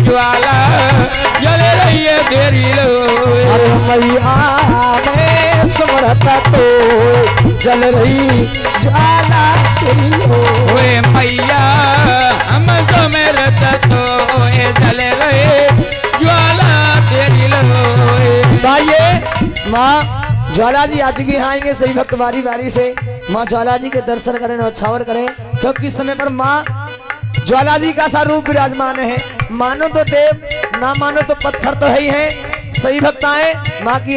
ज्वाला जल रही है तेरी लोए। अरे मैया मैं सुमरता तो जल रही ज्वाला तेरी लोए। मैया हम सुमरत तो जल रहे ज्वाला तेरी लोए। भाइये माँ ज्वाला जी आज की आएंगे सही भक्त बारी बारी से माँ ज्वाला जी के दर्शन करें न्यौछावर करें, क्योंकि इस समय पर माँ ज्वाला जी का सा रूप विराजमान है। मानो तो देव ना मानो तो पत्थर तो है ही है। सही भक्त आए माँ की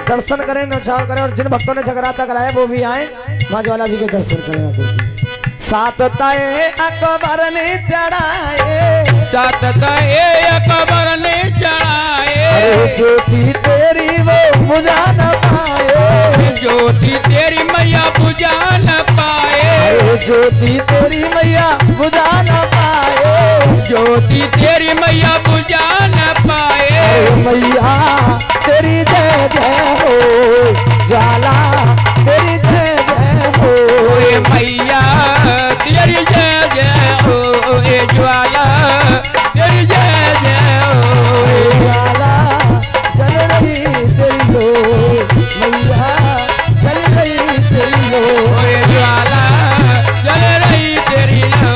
दर्शन करें न्यौछावर करें, और जिन भक्तों ने जगराता कराया वो भी आए माँ ज्वाला जी के दर्शन करें। सात ताए अकबर ने चढ़ाए, सात ताए अकबर ने चढ़ाए। अरे ज्योति तेरी वो बुझा न पाए, ज्योति तेरी मैया बुझा न पाए। अरे ज्योति तेरी मैया बुझा न पाए, ज्योति तेरी मैया बुझा न पाए। अरे मैया तेरी जय जय हो, ज्वाला तेरी जय जय हो। मैया तेरी जय जय हो, ज्वाला तेरी जय जय हो। ज्वाला जल रही तेरी लो, मैया जल रही तेरी लो। ज्वाला जल रही तेरी लो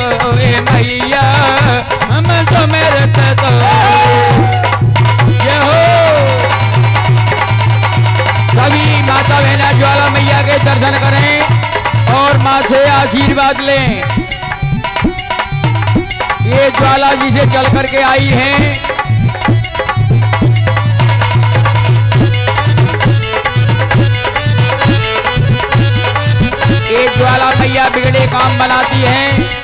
मैया हम तो मेरे तो ये हो। सभी माता बहना ज्वाला मैया के दर्शन करें और माँ से आशीर्वाद लें। ये ज्वाला जी से चल करके आई हैं। ये ज्वाला मैया बिगड़े काम बनाती हैं।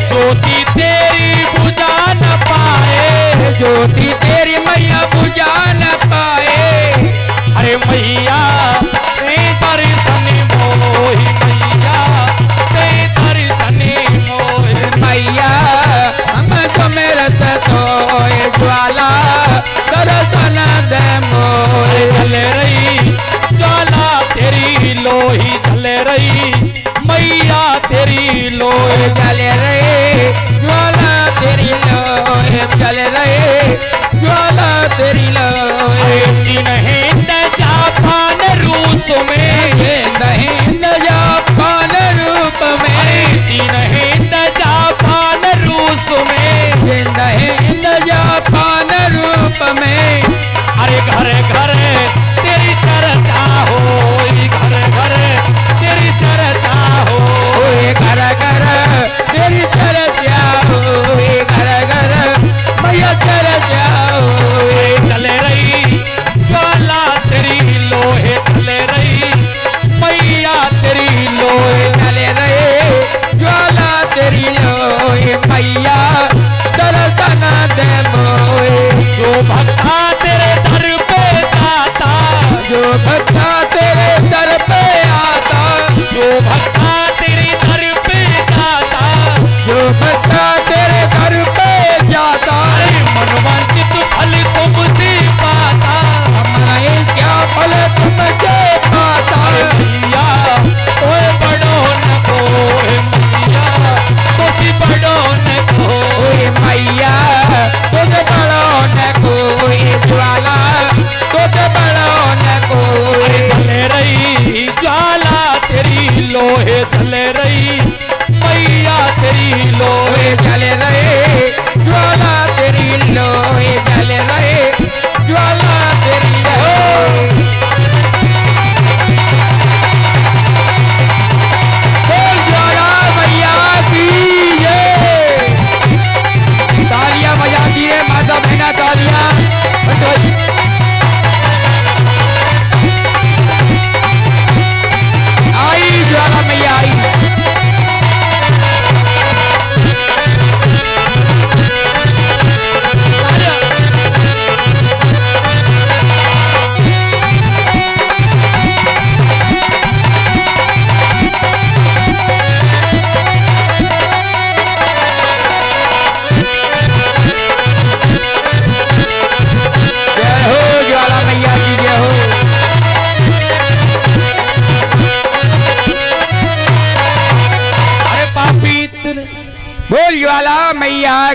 ज्योति तेरी बुझा न पाए, ज्योति तेरी मैया बुझा न पाए। अरे मैया दर्शन मोहि, मैया दर्शन मोहि। मैया हम सुमरत तो ज्वाला दर्शन दे मोहे। जल रही ज्वाला तेरी लोही, जल रही मैया तेरी लोही। जल रहे ज्वाला तेरी लोहे, जल रहे ज्वाला तेरी लोहे। चीन हिंद जापान रूस में, हिंद जापान रूप में। चीन हिंद जापान रूस में, हिंद जापान रूप में। अरे घर घर तेरी चर्चा हो, घर घर तेरी चर्चा हो। घर घर तेरी चर्चा हो, घर घर मैया चर्चा हो। चल रही ज्वाला तेरी लोहे, चल रही मैया तेरी लोहे। चल रहे ज्वाला तेरी लोहे मैया दर्शन दे मोहे। जो भक्ता तेरे दर पे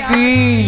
की